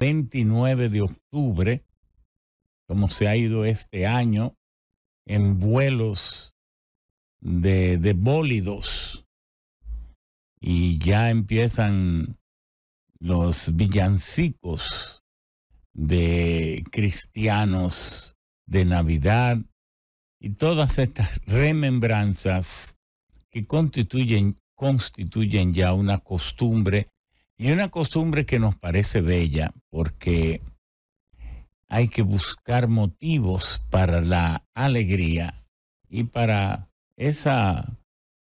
29 de octubre, como se ha ido este año, en vuelos de bólidos. Y ya empiezan los villancicos de cristianos de Navidad y todas estas remembranzas que constituyen ya una costumbre, y una costumbre que nos parece bella porque hay que buscar motivos para la alegría y para esa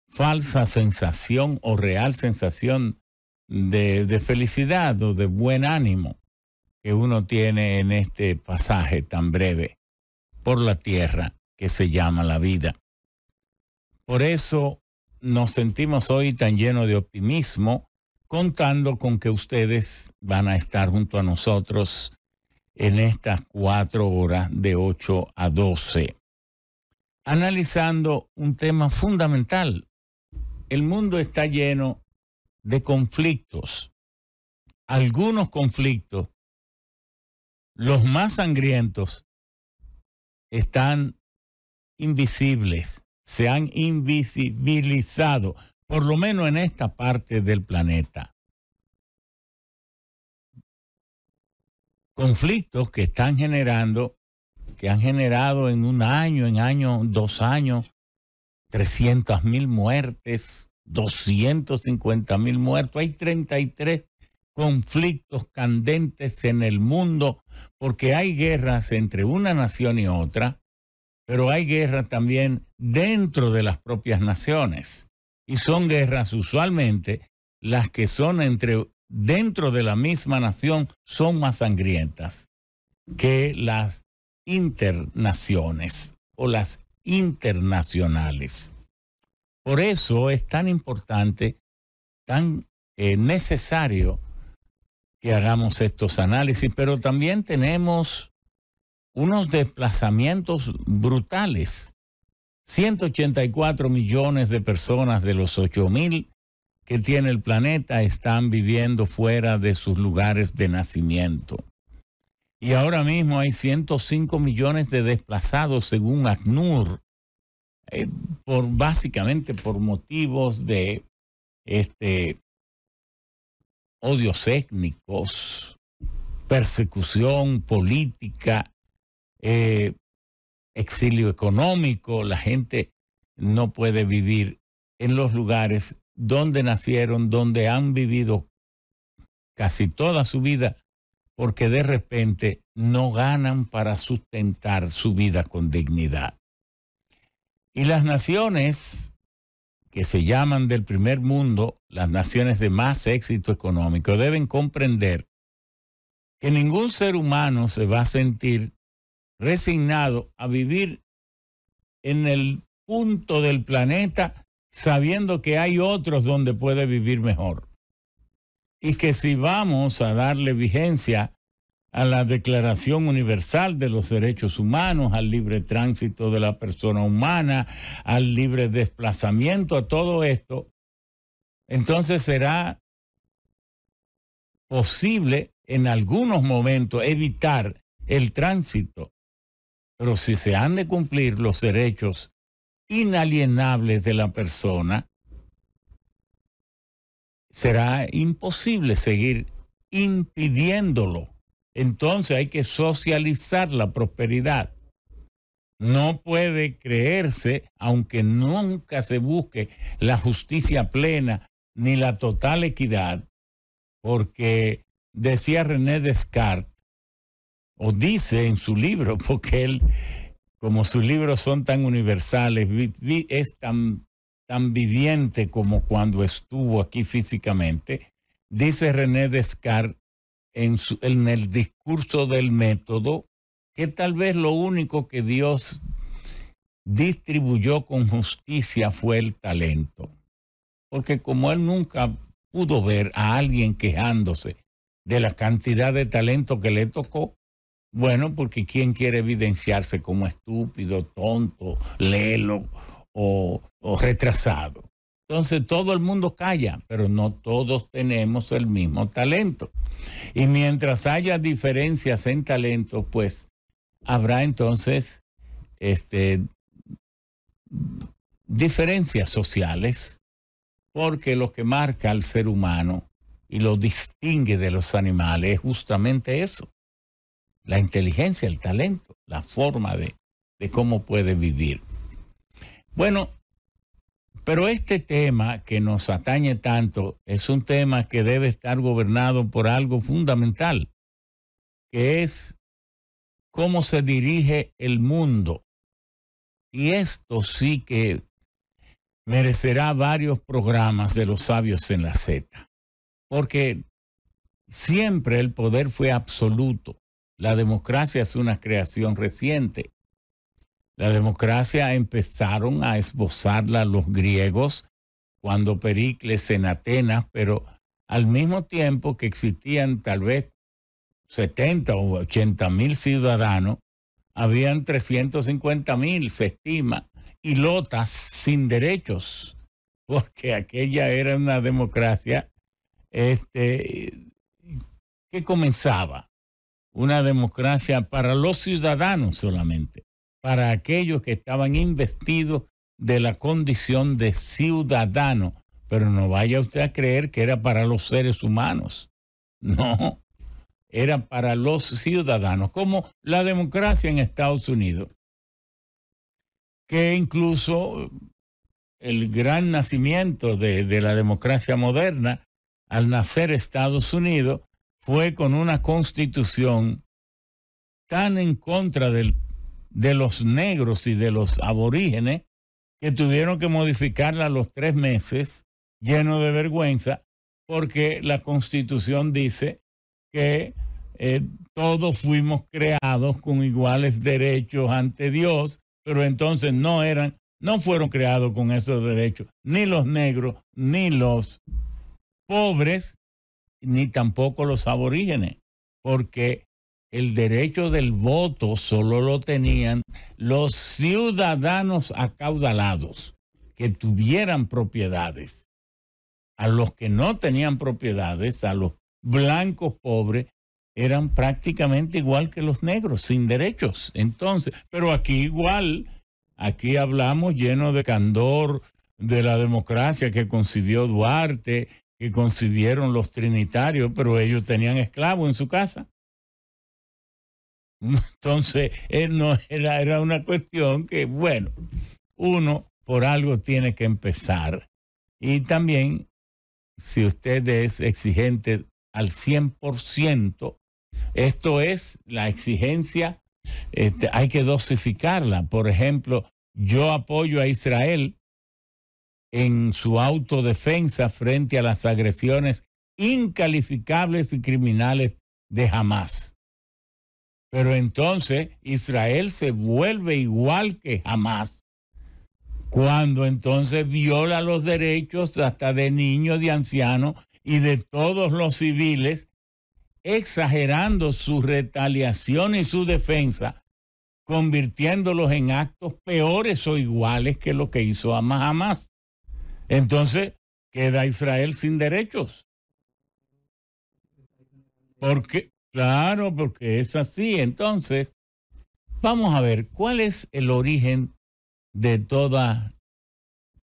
falsa sensación o real sensación de felicidad o de buen ánimo que uno tiene en este pasaje tan breve por la tierra que se llama la vida. Por eso nos sentimos hoy tan llenos de optimismo, contando con que ustedes van a estar junto a nosotros en estas 4 horas de 8 a 12, analizando un tema fundamental. El mundo está lleno de conflictos. Algunos conflictos, los más sangrientos, están invisibles, se han invisibilizado, por lo menos en esta parte del planeta. Conflictos que están generando, que han generado en un año, 2 años, 300,000 muertes, 250,000 muertos. Hay 33 conflictos candentes en el mundo porque hay guerras entre una nación y otra, pero hay guerras también dentro de las propias naciones. Y son guerras usualmente las que son dentro de la misma nación son más sangrientas que las internaciones o las internacionales. Por eso es tan importante, tan necesario que hagamos estos análisis, pero también tenemos unos desplazamientos brutales. 184 millones de personas de los 8,000 que tiene el planeta están viviendo fuera de sus lugares de nacimiento. Y ahora mismo hay 105 millones de desplazados según ACNUR, básicamente por motivos de odios étnicos, persecución política, exilio económico. La gente no puede vivir en los lugares donde nacieron, donde han vivido casi toda su vida, porque de repente no ganan para sustentar su vida con dignidad. Y las naciones que se llaman del primer mundo, las naciones de más éxito económico, deben comprender que ningún ser humano se va a sentir resignado a vivir en el punto del planeta sabiendo que hay otros donde puede vivir mejor. Y que si vamos a darle vigencia a la Declaración Universal de los Derechos Humanos, al libre tránsito de la persona humana, al libre desplazamiento, a todo esto, entonces será posible en algunos momentos evitar el tránsito. Pero si se han de cumplir los derechos inalienables de la persona, será imposible seguir impidiéndolo. Entonces hay que socializar la prosperidad. No puede creerse, aunque nunca se busque la justicia plena ni la total equidad, porque decía René Descartes, o dice en su libro, porque él, como sus libros son tan universales, es tan viviente como cuando estuvo aquí físicamente, dice René Descartes en el discurso del método, que tal vez lo único que Dios distribuyó con justicia fue el talento. Porque como él nunca pudo ver a alguien quejándose de la cantidad de talento que le tocó, bueno, porque ¿quién quiere evidenciarse como estúpido, tonto, lelo o retrasado? Entonces todo el mundo calla, pero no todos tenemos el mismo talento. Y mientras haya diferencias en talento, pues habrá entonces diferencias sociales, porque lo que marca al ser humano y lo distingue de los animales es justamente eso: la inteligencia, el talento, la forma de cómo puede vivir. Bueno, pero este tema que nos atañe tanto es un tema que debe estar gobernado por algo fundamental, que es cómo se dirige el mundo. Y esto sí que merecerá varios programas de Los Sabios en la Z, porque siempre el poder fue absoluto. La democracia es una creación reciente. La democracia empezaron a esbozarla los griegos cuando Pericles en Atenas, pero al mismo tiempo que existían tal vez 70 o 80 mil ciudadanos, habían 350.000, se estima, ilotas sin derechos, porque aquella era una democracia que comenzaba, una democracia para los ciudadanos solamente, para aquellos que estaban investidos de la condición de ciudadano. Pero no vaya usted a creer que era para los seres humanos. No, era para los ciudadanos, como la democracia en Estados Unidos, que incluso el gran nacimiento de la democracia moderna, al nacer Estados Unidos, fue con una constitución tan en contra de los negros y de los aborígenes que tuvieron que modificarla a los 3 meses, lleno de vergüenza, porque la Constitución dice que todos fuimos creados con iguales derechos ante Dios, pero entonces no fueron creados con esos derechos, ni los negros, ni los pobres, ni tampoco los aborígenes, porque el derecho del voto solo lo tenían los ciudadanos acaudalados que tuvieran propiedades. A los que no tenían propiedades, a los blancos pobres, eran prácticamente igual que los negros, sin derechos. Entonces, pero aquí igual, aquí hablamos lleno de candor de la democracia que concibió Duarte, que concibieron los trinitarios, pero ellos tenían esclavos en su casa. Entonces, no era una cuestión que, bueno, uno por algo tiene que empezar. Y también, si usted es exigente al 100%, esto es la exigencia, hay que dosificarla. Por ejemplo, yo apoyo a Israel en su autodefensa frente a las agresiones incalificables y criminales de Hamás. Pero entonces Israel se vuelve igual que Hamás cuando entonces viola los derechos hasta de niños, de ancianos y de todos los civiles, exagerando su retaliación y su defensa, convirtiéndolos en actos peores o iguales que lo que hizo Hamás. Entonces queda Israel sin derechos. Porque claro, porque es así. Entonces, vamos a ver, ¿cuál es el origen de toda?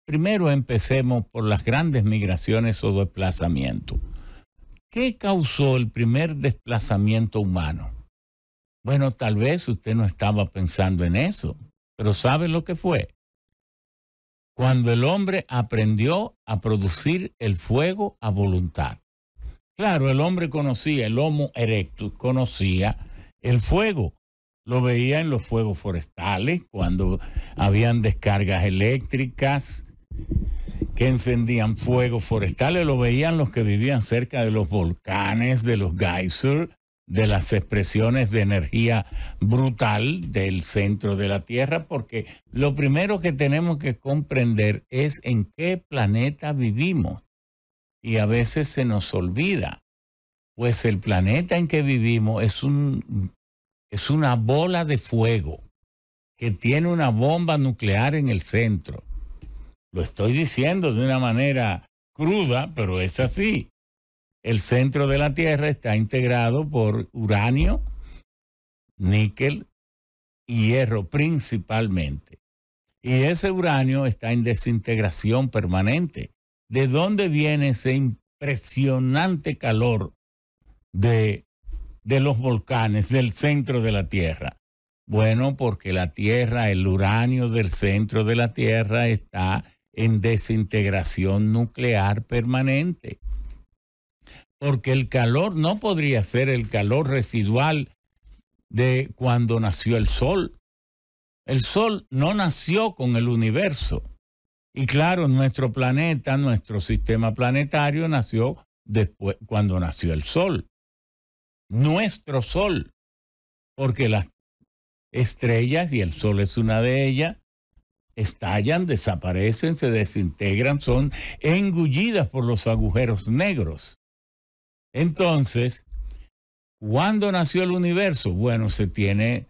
Primero empecemos por las grandes migraciones o desplazamientos. ¿Qué causó el primer desplazamiento humano? Bueno, tal vez usted no estaba pensando en eso, pero ¿sabe lo que fue? Cuando el hombre aprendió a producir el fuego a voluntad. Claro, el hombre conocía, el Homo erectus conocía el fuego. Lo veía en los fuegos forestales, cuando habían descargas eléctricas que encendían fuegos forestales. Lo veían los que vivían cerca de los volcanes, de los geysers, de las expresiones de energía brutal del centro de la Tierra, porque lo primero que tenemos que comprender es en qué planeta vivimos. Y a veces se nos olvida, pues el planeta en que vivimos es una bola de fuego que tiene una bomba nuclear en el centro. Lo estoy diciendo de una manera cruda, pero es así. El centro de la Tierra está integrado por uranio, níquel y hierro principalmente. Y ese uranio está en desintegración permanente. ¿De dónde viene ese impresionante calor de los volcanes del centro de la Tierra? Bueno, porque la Tierra, el uranio del centro de la Tierra está en desintegración nuclear permanente. Porque el calor no podría ser el calor residual de cuando nació el Sol. El Sol no nació con el universo. Y claro, nuestro planeta, nuestro sistema planetario nació después, cuando nació el Sol. Nuestro Sol. Porque las estrellas, y el Sol es una de ellas, estallan, desaparecen, se desintegran, son engullidas por los agujeros negros. Entonces, ¿cuándo nació el universo? Bueno, se tiene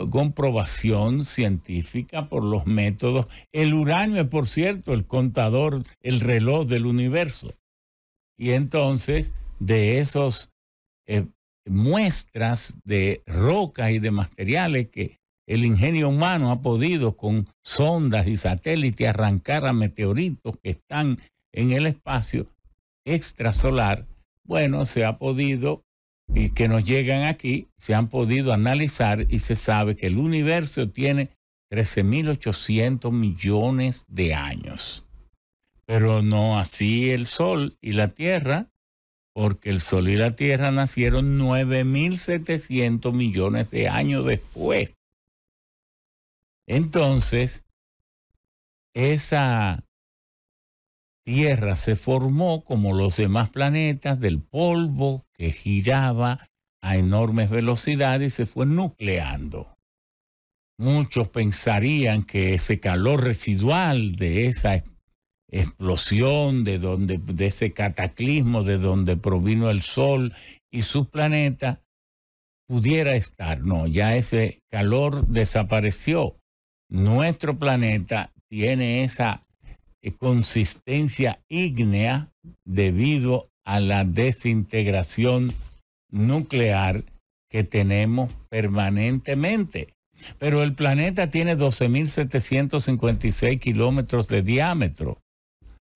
comprobación científica por los métodos. El uranio es, por cierto, el contador, el reloj del universo. Y entonces, de esos muestras de rocas y de materiales que el ingenio humano ha podido con sondas y satélites arrancar a meteoritos que están en el espacio extrasolar, bueno, se ha podido, y que nos llegan aquí, se han podido analizar y se sabe que el universo tiene 13.800 millones de años. Pero no así el Sol y la Tierra, porque el Sol y la Tierra nacieron 9.700 millones de años después. Entonces, esa Tierra se formó como los demás planetas del polvo que giraba a enormes velocidades y se fue nucleando. Muchos pensarían que ese calor residual de esa explosión, de ese cataclismo de donde provino el Sol y sus planetas, pudiera estar. No, ya ese calor desapareció. Nuestro planeta tiene esa consistencia ígnea debido a la desintegración nuclear que tenemos permanentemente. Pero el planeta tiene 12.756 kilómetros de diámetro.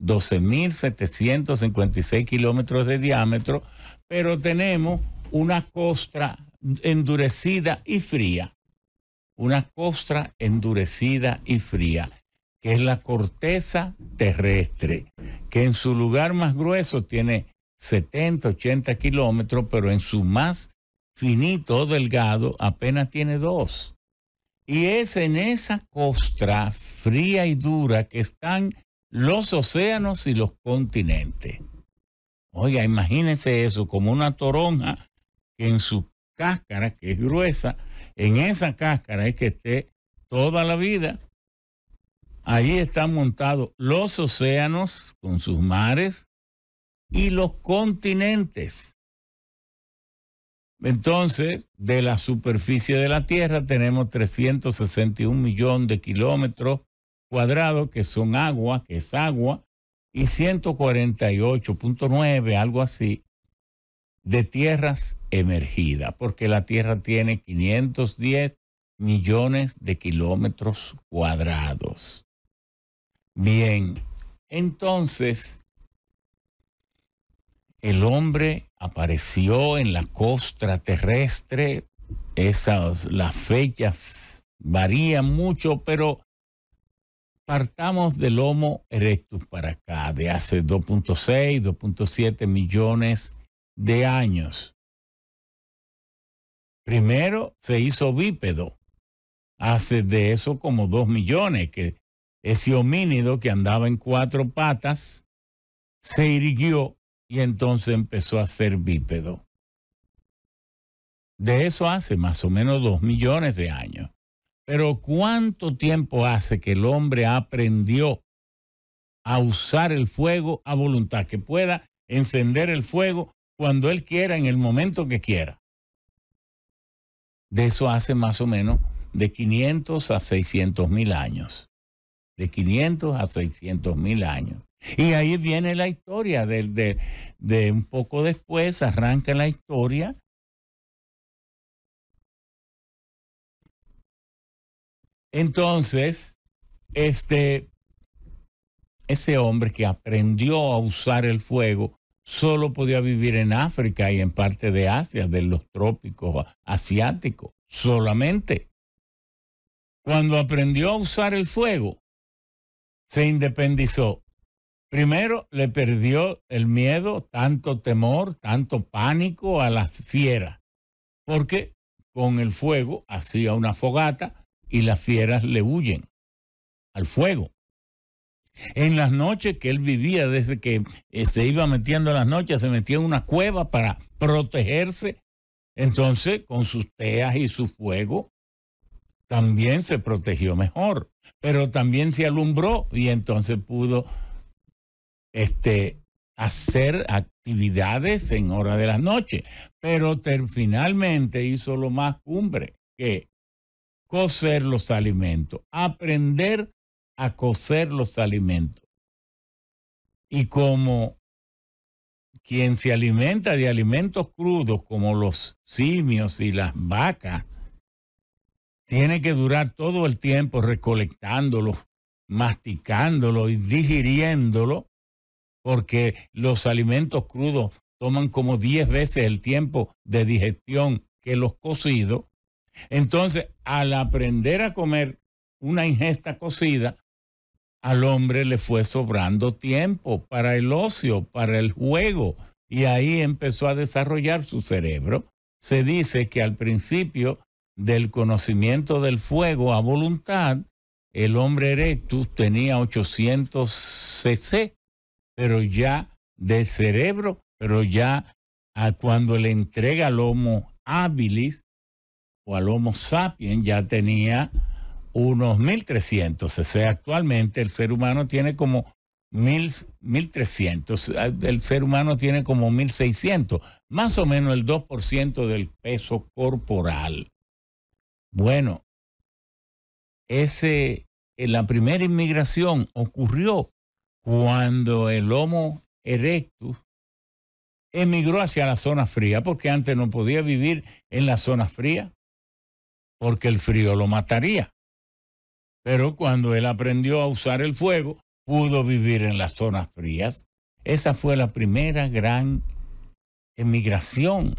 12.756 kilómetros de diámetro, pero tenemos una costra endurecida y fría. Una costra endurecida y fría, que es la corteza terrestre, que en su lugar más grueso tiene 70, 80 kilómetros, pero en su más finito o delgado apenas tiene 2. Y es en esa costra fría y dura que están los océanos y los continentes. Oiga, imagínense eso, como una toronja que en su cáscara, que es gruesa, en esa cáscara es que esté toda la vida. Ahí están montados los océanos con sus mares y los continentes. Entonces, de la superficie de la Tierra tenemos 361 millones de kilómetros cuadrados que son agua, que es agua, y 148.9, algo así, de tierras emergidas, porque la Tierra tiene 510 millones de kilómetros cuadrados. Bien, entonces el hombre apareció en la costra terrestre. Las fechas varían mucho, pero partamos del Homo erectus para acá, de hace 2.6, 2.7 millones de años. Primero se hizo bípedo, hace de eso como 2 millones, que ese homínido que andaba en 4 patas se irguió y entonces empezó a ser bípedo. De eso hace más o menos 2 millones de años. Pero ¿cuánto tiempo hace que el hombre aprendió a usar el fuego a voluntad, que pueda encender el fuego cuando él quiera, en el momento que quiera? De eso hace más o menos de 500 a 600 mil años. de 500 a 600 mil años. Y ahí viene la historia, de un poco después arranca la historia. Entonces, ese hombre que aprendió a usar el fuego solo podía vivir en África y en parte de Asia, de los trópicos asiáticos, solamente. Cuando aprendió a usar el fuego, se independizó. Primero le perdió el miedo, tanto temor, tanto pánico a las fieras, porque con el fuego hacía una fogata y las fieras le huyen al fuego. En las noches que él vivía, desde que se iba metiendo en las noches, se metía en una cueva para protegerse. Entonces, con sus teas y su fuego, también se protegió mejor, pero también se alumbró y entonces pudo hacer actividades en hora de la noche. Pero finalmente hizo lo más cumbre, que cocer los alimentos, aprender a cocer los alimentos. Y como quien se alimenta de alimentos crudos, como los simios y las vacas, tiene que durar todo el tiempo recolectándolo, masticándolo y digiriéndolo, porque los alimentos crudos toman como 10 veces el tiempo de digestión que los cocidos. Entonces, al aprender a comer una ingesta cocida, al hombre le fue sobrando tiempo para el ocio, para el juego, y ahí empezó a desarrollar su cerebro. Se dice que al principio del conocimiento del fuego a voluntad, el hombre erectus tenía 800 cc, pero ya de cerebro, pero ya cuando le entrega al Homo habilis o al Homo sapiens ya tenía unos 1300 cc. Actualmente el ser humano tiene como 1300, el ser humano tiene como 1600, más o menos el 2% del peso corporal. Bueno, la primera inmigración ocurrió cuando el Homo erectus emigró hacia la zona fría, porque antes no podía vivir en la zona fría, porque el frío lo mataría. Pero cuando él aprendió a usar el fuego, pudo vivir en las zonas frías. Esa fue la primera gran emigración,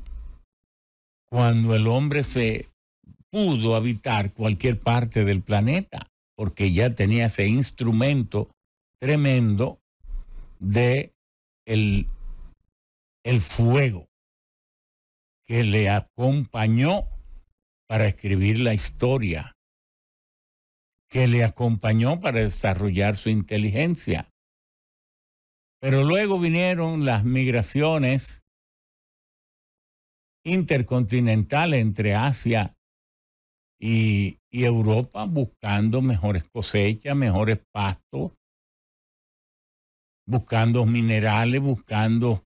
cuando el hombre se pudo habitar cualquier parte del planeta, porque ya tenía ese instrumento tremendo de el fuego que le acompañó para escribir la historia, que le acompañó para desarrollar su inteligencia. Pero luego vinieron las migraciones intercontinentales entre Asia y Europa, buscando mejores cosechas, mejores pastos, buscando minerales, buscando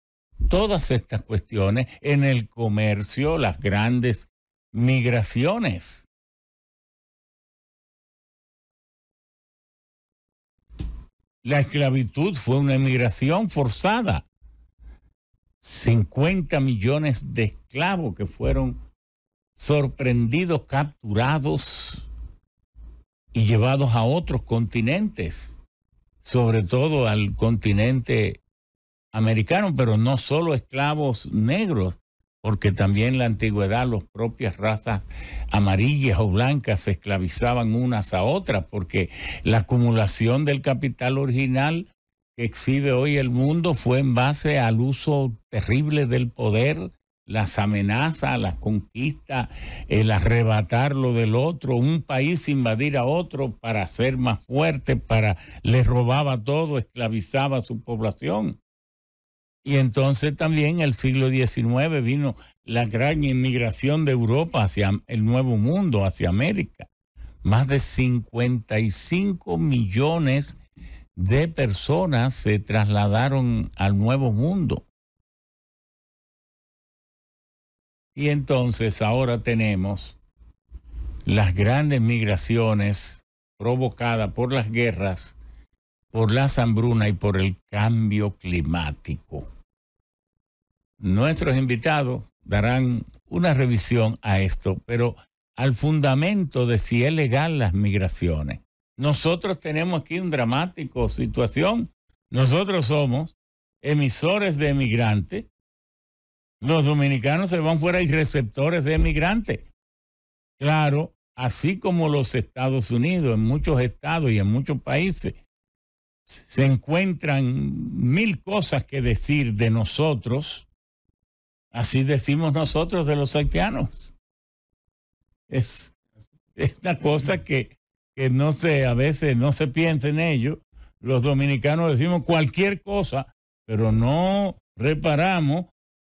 todas estas cuestiones. En el comercio, las grandes migraciones. La esclavitud fue una migración forzada. 50 millones de esclavos que fueron sorprendidos, capturados y llevados a otros continentes, sobre todo al continente americano, pero no solo esclavos negros, porque también en la antigüedad las propias razas amarillas o blancas se esclavizaban unas a otras, porque la acumulación del capital original que exhibe hoy el mundo fue en base al uso terrible del poder, las amenazas, las conquistas, el arrebatar lo del otro, un país invadir a otro para ser más fuerte, le robaba todo, esclavizaba a su población. Y entonces también en el siglo XIX vino la gran inmigración de Europa hacia el Nuevo Mundo, hacia América. Más de 55 millones de personas se trasladaron al Nuevo Mundo. Y entonces ahora tenemos las grandes migraciones provocada por las guerras, por las hambrunas y por el cambio climático. Nuestros invitados darán una revisión a esto, pero al fundamento de si es legal las migraciones. Nosotros tenemos aquí una dramática situación. Nosotros somos emisores de emigrantes. Los dominicanos se van fuera y receptores de emigrantes. Claro, así como los Estados Unidos, en muchos estados y en muchos países, se encuentran mil cosas que decir de nosotros. Así decimos nosotros de los haitianos. Es una cosa que no sé, a veces no se piensa en ello. Los dominicanos decimos cualquier cosa, pero no reparamos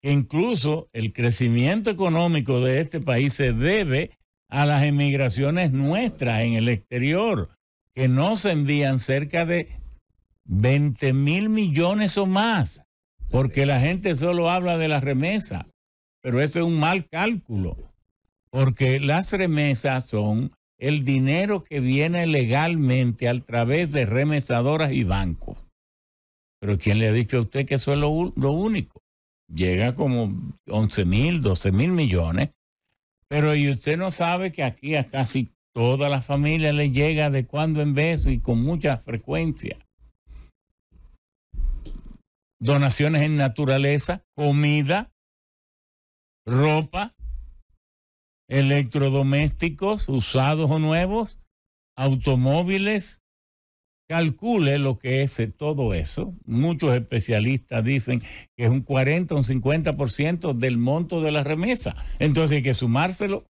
que incluso el crecimiento económico de este país se debe a las emigraciones nuestras en el exterior, que nos envían cerca de 20,000 millones o más, porque la gente solo habla de la remesa, pero ese es un mal cálculo, porque las remesas son el dinero que viene legalmente a través de remesadoras y bancos. Pero ¿quién le ha dicho a usted que eso es lo único? Llega como 11,000, 12,000 millones, pero y usted no sabe que aquí a casi toda la familia le llega de cuando en vez y con mucha frecuencia. Donaciones en naturaleza, comida, ropa, electrodomésticos usados o nuevos, automóviles. Calcule lo que es todo eso. Muchos especialistas dicen que es un 40 o un 50% del monto de la remesa. Entonces hay que sumárselo.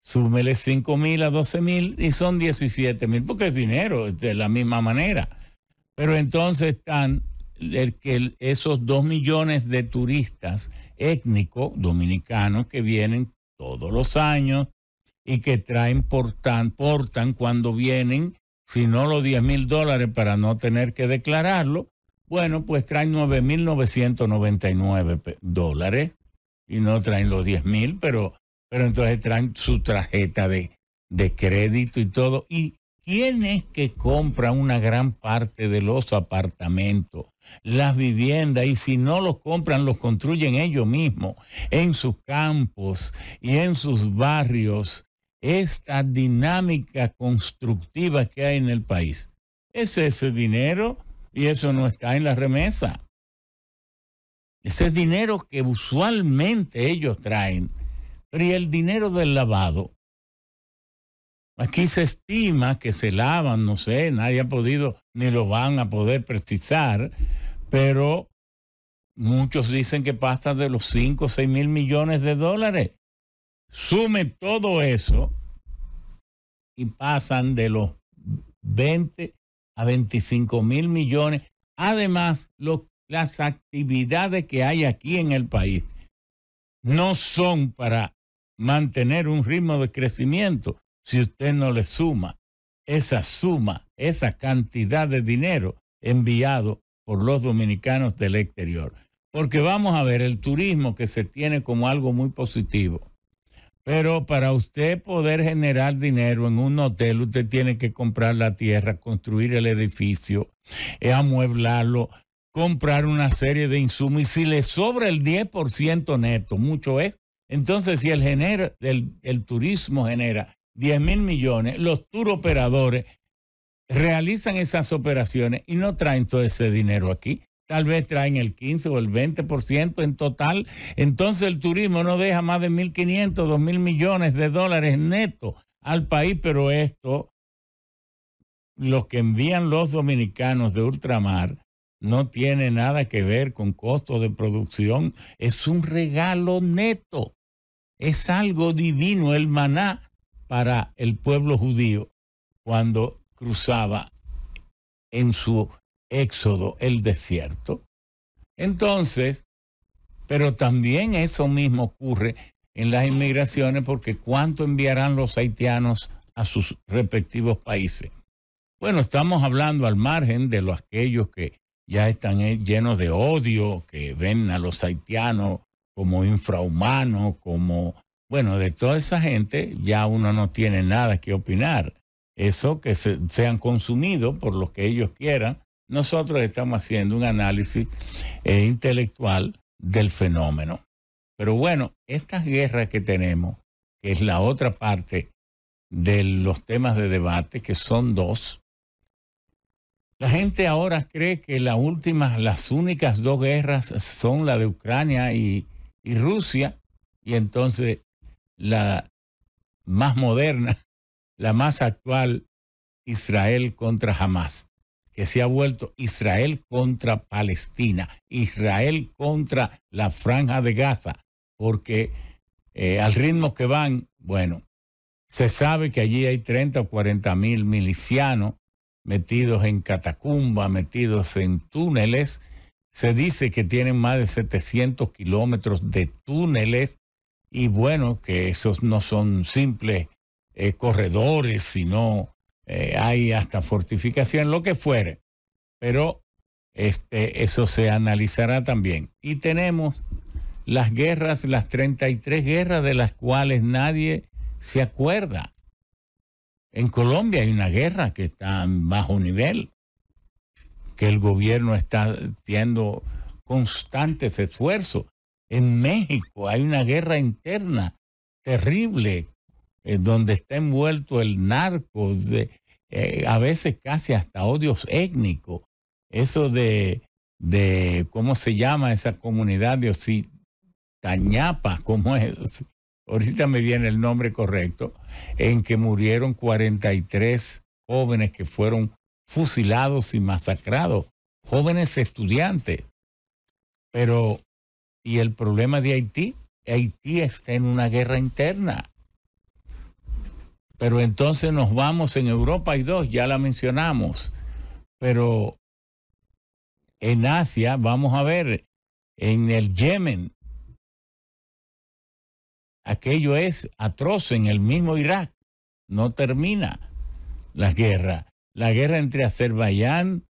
Súmele 5,000 a 12,000 y son 17,000, porque es dinero de la misma manera. Pero entonces están esos 2 millones de turistas étnicos dominicanos que vienen todos los años y que portan cuando vienen, si no los $10,000 para no tener que declararlo, bueno, pues traen $9,999 y no traen los 10,000, pero entonces traen su tarjeta de crédito y todo. ¿Y quién es que compra una gran parte de los apartamentos, las viviendas? Y si no los compran, los construyen ellos mismos en sus campos y en sus barrios. Esta dinámica constructiva que hay en el país. Es ese dinero y eso no está en la remesa. Ese dinero que usualmente ellos traen. Pero y el dinero del lavado. Aquí se estima que se lavan, no sé, nadie ha podido ni lo van a poder precisar, pero muchos dicen que pasa de los 5 o 6 mil millones de dólares. Sume todo eso y pasan de los 20 a 25 mil millones. Además, las actividades que hay aquí en el país no son para mantener un ritmo de crecimiento si usted no le suma esa cantidad de dinero enviado por los dominicanos del exterior. Porque vamos a ver el turismo que se tiene como algo muy positivo. Pero para usted poder generar dinero en un hotel, usted tiene que comprar la tierra, construir el edificio, amueblarlo, comprar una serie de insumos. Y si le sobra el 10% neto, mucho es. Entonces, si el turismo genera 10,000 millones, los tour operadores realizan esas operaciones y no traen todo ese dinero aquí. Tal vez traen el 15 o el 20% en total. Entonces el turismo no deja más de 1.500, 2,000 millones de dólares netos al país, pero esto, lo que envían los dominicanos de ultramar, no tiene nada que ver con costos de producción. Es un regalo neto. Es algo divino, el maná para el pueblo judío cuando cruzaba en su éxodo el desierto. Entonces, pero también eso mismo ocurre en las inmigraciones, porque ¿cuánto enviarán los haitianos a sus respectivos países? Bueno, estamos hablando al margen de aquellos que ya están llenos de odio, que ven a los haitianos como infrahumanos, como, bueno, de toda esa gente ya uno no tiene nada que opinar. eso que sean consumidos por lo que ellos quieran. Nosotros estamos haciendo un análisis intelectual del fenómeno. Pero bueno, estas guerras que tenemos, que es la otra parte de los temas de debate, que son dos. La gente ahora cree que las únicas dos guerras son la de Ucrania y Rusia, y entonces la más moderna, la más actual, Israel contra Hamás, que se ha vuelto Israel contra Palestina, Israel contra la Franja de Gaza, porque al ritmo que van, bueno, se sabe que allí hay 30 o 40 mil milicianos metidos en catacumbas, metidos en túneles. Se dice que tienen más de 700 kilómetros de túneles y bueno, que esos no son simples corredores, sino hay hasta fortificación, lo que fuere. Pero eso se analizará también. Y tenemos las guerras, las 33 guerras de las cuales nadie se acuerda. En Colombia hay una guerra que está en bajo nivel, que el gobierno está haciendo constantes esfuerzos. En México hay una guerra interna terrible, donde está envuelto el narco, a veces casi hasta odios étnicos. Eso de ¿cómo se llama esa comunidad de Tañapa? ¿Cómo es? Ahorita me viene el nombre correcto, en que murieron 43 jóvenes que fueron fusilados y masacrados, jóvenes estudiantes. Pero, ¿y el problema de Haití? Haití está en una guerra interna. Pero entonces nos vamos, en Europa hay dos, ya la mencionamos. Pero en Asia, vamos a ver, en el Yemen, aquello es atroz, en el mismo Irak. No termina la guerra. La guerra entre Azerbaiyán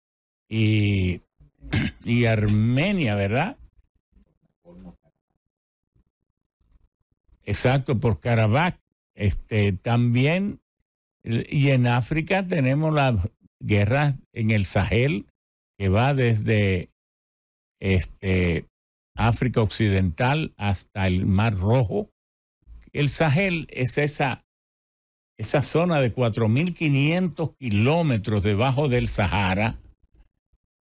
y Armenia, ¿verdad? Exacto, por Karabaj. También, y en África tenemos las guerras en el Sahel, que va desde África Occidental hasta el Mar Rojo. El Sahel es esa zona de 4.500 kilómetros debajo del Sahara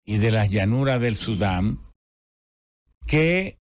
y de las llanuras del Sudán, que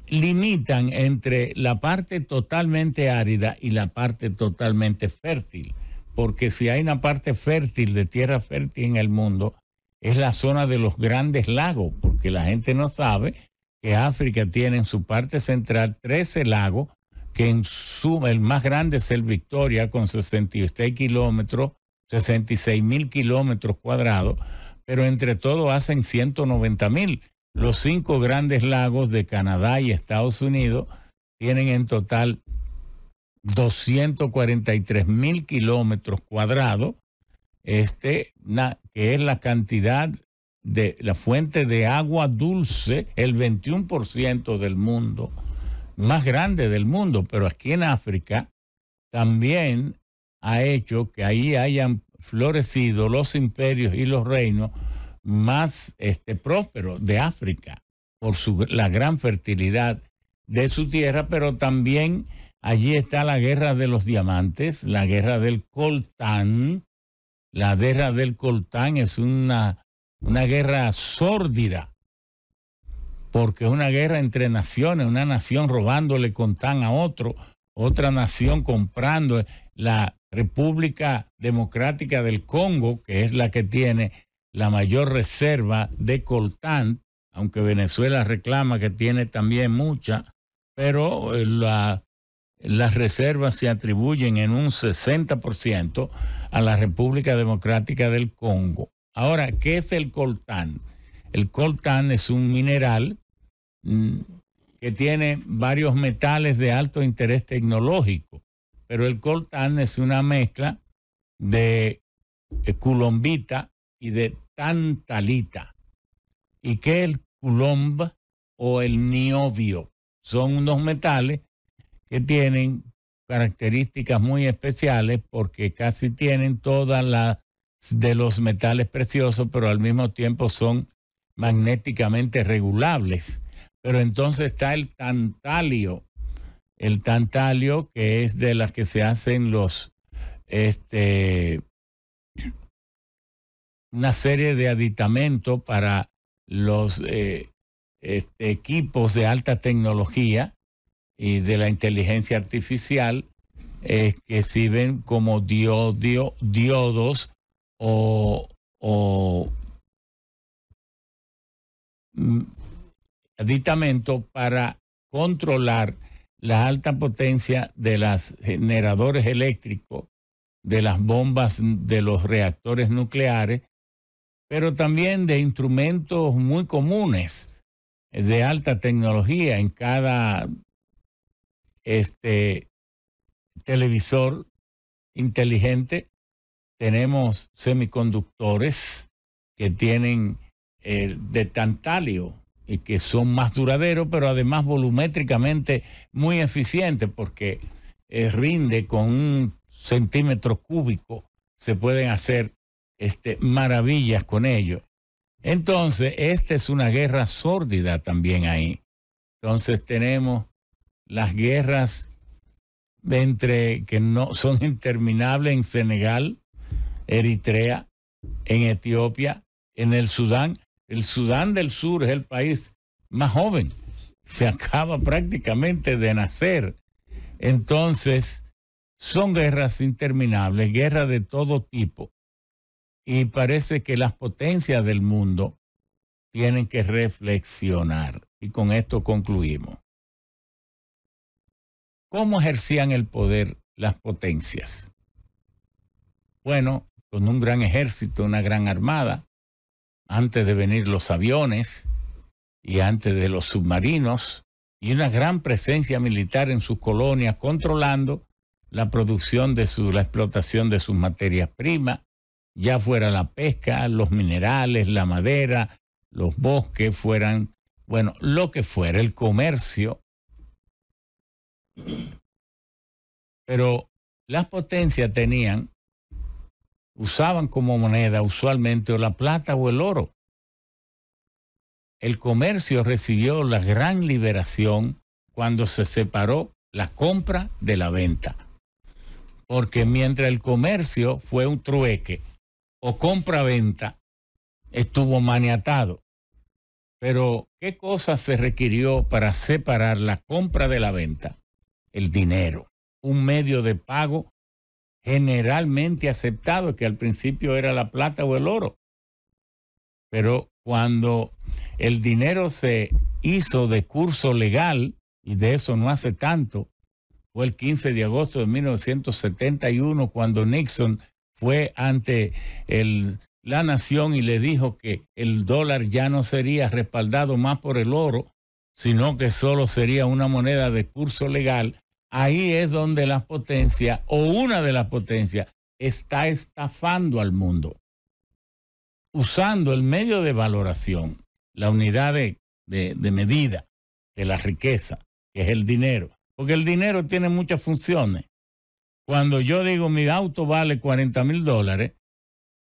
limitan entre la parte totalmente árida y la parte totalmente fértil. Porque si hay una parte fértil, de tierra fértil en el mundo, es la zona de los grandes lagos, porque la gente no sabe que África tiene en su parte central 13 lagos, que el más grande es el Victoria, con 66 kilómetros, 66.000 kilómetros cuadrados, pero entre todos hacen 190.000. Los 5 grandes lagos de Canadá y Estados Unidos tienen en total 243.000 kilómetros cuadrados, que es la cantidad de la fuente de agua dulce, el 21% del mundo, más grande del mundo. Pero aquí en África también ha hecho que ahí hayan florecido los imperios y los reinos más prósperos de África por la gran fertilidad de su tierra. Pero también allí está la guerra de los diamantes, la guerra del coltán. La guerra del coltán es una guerra sórdida, porque es una guerra entre naciones, una nación robándole coltán a otra nación comprando. La República Democrática del Congo, que es la que tiene la mayor reserva de coltán, aunque Venezuela reclama que tiene también mucha, pero las reservas se atribuyen en un 60% a la República Democrática del Congo. Ahora, ¿qué es el coltán? El coltán es un mineral que tiene varios metales de alto interés tecnológico, pero el coltán es una mezcla de culombita y de tantalita. ¿Y qué es el culomba o el niobio? Son unos metales que tienen características muy especiales porque casi tienen todas las de los metales preciosos, pero al mismo tiempo son magnéticamente regulables. Pero entonces está el tantalio que es de las que se hacen una serie de aditamentos para los equipos de alta tecnología y de la inteligencia artificial que sirven como diodos o aditamentos para controlar la alta potencia de los generadores eléctricos, de las bombas de los reactores nucleares, pero también de instrumentos muy comunes de alta tecnología. En cada televisor inteligente tenemos semiconductores que tienen de tantalio y que son más duraderos, pero además volumétricamente muy eficientes porque rinde con 1 centímetro cúbico, se pueden hacer maravillas con ello. Entonces, esta es una guerra sórdida también ahí. Entonces tenemos las guerras que no son interminables en Senegal, Eritrea, en Etiopía, en el Sudán. El Sudán del Sur es el país más joven, se acaba prácticamente de nacer. Entonces, son guerras interminables, guerras de todo tipo. Y parece que las potencias del mundo tienen que reflexionar. Y con esto concluimos. ¿Cómo ejercían el poder las potencias? Bueno, con un gran ejército, una gran armada, antes de venir los aviones y antes de los submarinos, y una gran presencia militar en sus colonias, controlando la producción la explotación de sus materias primas, ya fuera la pesca, los minerales, la madera, los bosques, lo que fuera, el comercio. Pero las potencias usaban como moneda usualmente o la plata o el oro. El comercio recibió la gran liberación cuando se separó la compra de la venta. Porque mientras el comercio fue un trueque o compra-venta, estuvo maniatado. Pero, ¿qué cosa se requirió para separar la compra de la venta? El dinero, un medio de pago generalmente aceptado, que al principio era la plata o el oro. Pero cuando el dinero se hizo de curso legal, y de eso no hace tanto, fue el 15 de agosto de 1971 cuando Nixon fue ante la nación y le dijo que el dólar ya no sería respaldado más por el oro, sino que solo sería una moneda de curso legal. Ahí es donde las potencias, o una de las potencias, está estafando al mundo, usando el medio de valoración, la unidad de medida de la riqueza, que es el dinero. Porque el dinero tiene muchas funciones. Cuando yo digo mi auto vale $40,000,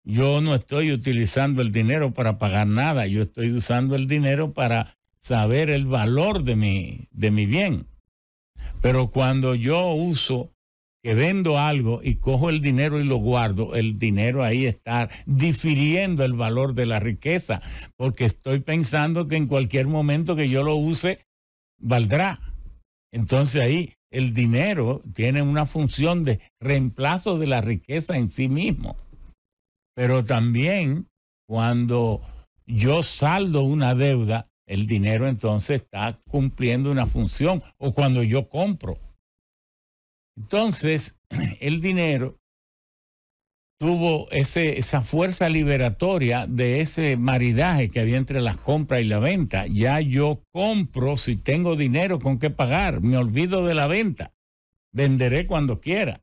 yo no estoy utilizando el dinero para pagar nada, yo estoy usando el dinero para saber el valor de mi bien. Pero cuando yo que vendo algo y cojo el dinero y lo guardo, el dinero ahí está difiriendo el valor de la riqueza, porque estoy pensando que en cualquier momento que yo lo use, valdrá. Entonces ahí el dinero tiene una función de reemplazo de la riqueza en sí mismo. Pero también cuando yo saldo una deuda, el dinero entonces está cumpliendo una función, o cuando yo compro. Entonces, el dinero tuvo esa fuerza liberatoria de ese maridaje que había entre las compras y la venta. Ya yo compro si tengo dinero con qué pagar, me olvido de la venta. Venderé cuando quiera.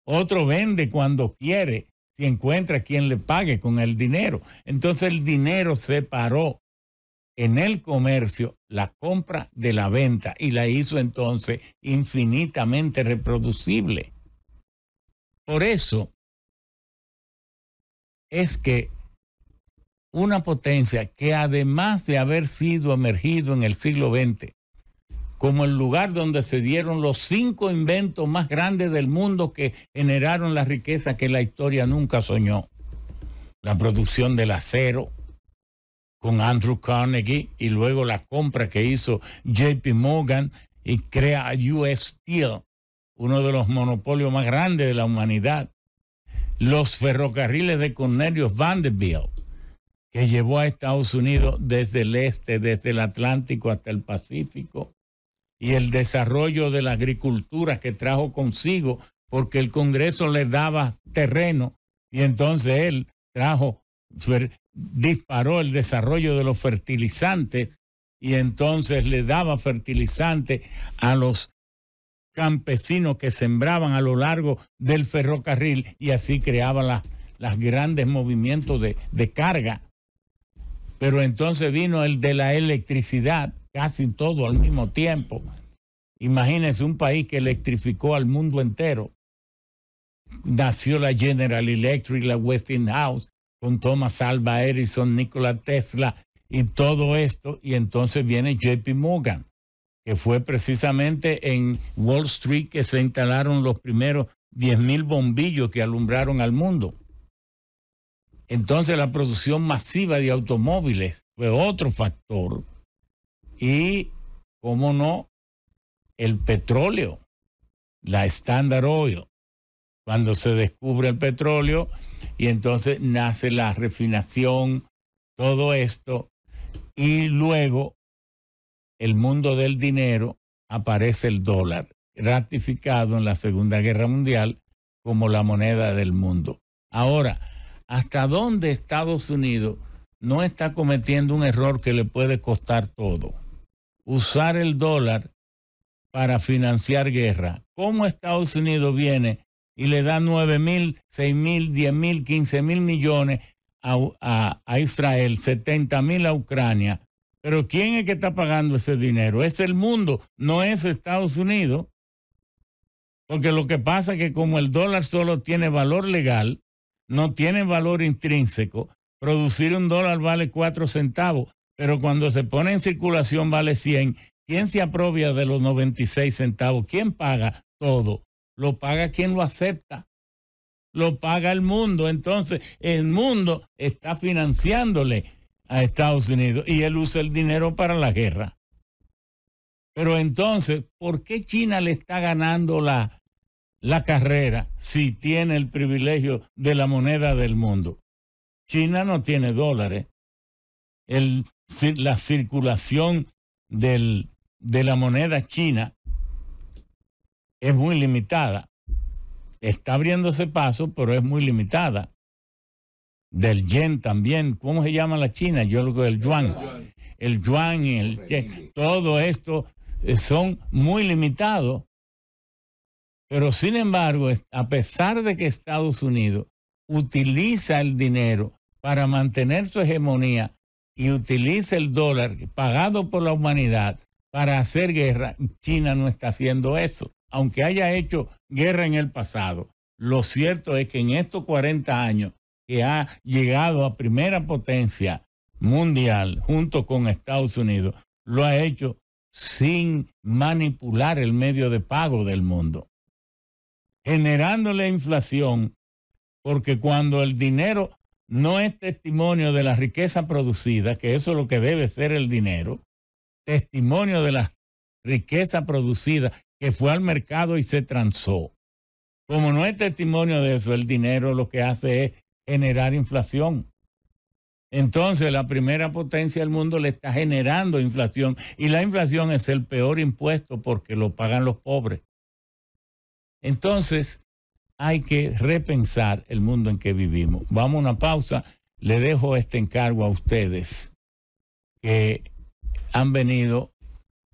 Otro vende cuando quiere, si encuentra quien le pague con el dinero. Entonces el dinero se paró. en el comercio la compra de la venta y la hizo entonces infinitamente reproducible. Por eso es que una potencia que además de haber sido emergido en el siglo XX como el lugar donde se dieron los 5 inventos más grandes del mundo que generaron la riqueza que la historia nunca soñó. La producción del acero con Andrew Carnegie y luego la compra que hizo JP Morgan y crea US Steel, uno de los monopolios más grandes de la humanidad. Los ferrocarriles de Cornelius Vanderbilt, que llevó a Estados Unidos desde el este, desde el Atlántico hasta el Pacífico, y el desarrollo de la agricultura que trajo consigo, porque el Congreso le daba terreno y entonces él disparó el desarrollo de los fertilizantes y entonces le daba fertilizante a los campesinos que sembraban a lo largo del ferrocarril y así creaba los grandes movimientos de carga. Pero entonces vino el de la electricidad, casi todo al mismo tiempo. Imagínense un país que electrificó al mundo entero. Nació la General Electric, la Westinghouse, con Thomas Alva Edison, Nikola Tesla y todo esto. Y entonces viene JP Morgan, que fue precisamente en Wall Street que se instalaron los primeros 10,000 bombillos que alumbraron al mundo. Entonces la producción masiva de automóviles fue otro factor. Y, cómo no, el petróleo, la Standard Oil. Cuando se descubre el petróleo y entonces nace la refinación, todo esto. Y luego, el mundo del dinero, aparece el dólar, ratificado en la Segunda Guerra Mundial como la moneda del mundo. Ahora, ¿hasta dónde Estados Unidos no está cometiendo un error que le puede costar todo? Usar el dólar para financiar guerra. ¿Cómo Estados Unidos viene y le da 9,000, 6,000, 10,000, 15,000 millones a Israel, 70,000 a Ucrania? Pero ¿quién es que está pagando ese dinero? Es el mundo, no es Estados Unidos. Porque lo que pasa es que como el dólar solo tiene valor legal, no tiene valor intrínseco, producir un dólar vale 4 centavos, pero cuando se pone en circulación vale 100. ¿Quién se apropia de los 96 centavos? ¿Quién paga todo? Lo paga quien lo acepta. Lo paga el mundo. Entonces, el mundo está financiándole a Estados Unidos y él usa el dinero para la guerra. Pero entonces, ¿por qué China le está ganando la carrera si tiene el privilegio de la moneda del mundo? China no tiene dólares. La circulación de la moneda china es muy limitada. Está abriéndose paso, pero es muy limitada. Del yen también. ¿Cómo se llama la China? Yo lo que el yuan. El yuan y el yen. Todo esto son muy limitados. Pero sin embargo, a pesar de que Estados Unidos utiliza el dinero para mantener su hegemonía y utiliza el dólar pagado por la humanidad para hacer guerra, China no está haciendo eso. Aunque haya hecho guerra en el pasado, lo cierto es que en estos 40 años que ha llegado a primera potencia mundial junto con Estados Unidos, lo ha hecho sin manipular el medio de pago del mundo, generándole inflación, porque cuando el dinero no es testimonio de la riqueza producida, que eso es lo que debe ser el dinero, testimonio de la riqueza producida que fue al mercado y se transó. Como no es testimonio de eso, el dinero lo que hace es generar inflación. Entonces la primera potencia del mundo le está generando inflación y la inflación es el peor impuesto porque lo pagan los pobres. Entonces hay que repensar el mundo en que vivimos. Vamos a una pausa. Le dejo este encargo a ustedes que han venido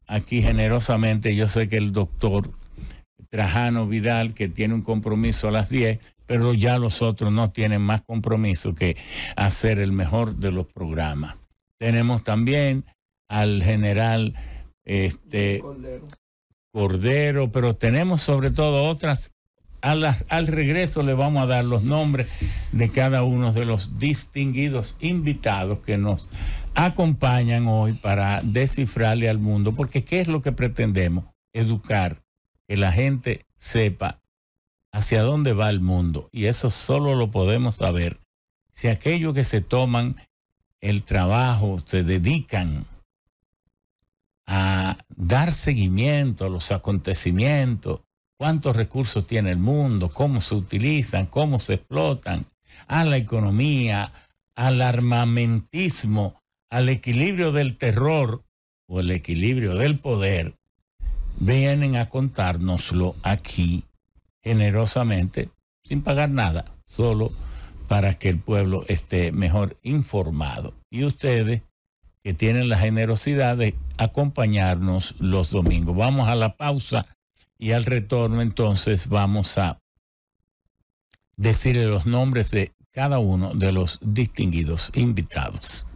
aquí generosamente. Yo sé que el doctor Trajano Vidal, que tiene un compromiso a las 10, pero ya los otros no tienen más compromiso que hacer el mejor de los programas. Tenemos también al general Cordero, pero tenemos sobre todo otras. Al regreso le vamos a dar los nombres de cada uno de los distinguidos invitados que nos acompañan hoy para descifrarle al mundo, porque ¿qué es lo que pretendemos? Educar, que la gente sepa hacia dónde va el mundo, y eso solo lo podemos saber si aquellos que se toman el trabajo, se dedican a dar seguimiento a los acontecimientos, cuántos recursos tiene el mundo, cómo se utilizan, cómo se explotan, a la economía, al armamentismo, al equilibrio del terror o el equilibrio del poder, vienen a contárnoslo aquí generosamente, sin pagar nada, solo para que el pueblo esté mejor informado. Y ustedes que tienen la generosidad de acompañarnos los domingos. Vamos a la pausa y al retorno entonces vamos a decirle los nombres de cada uno de los distinguidos invitados.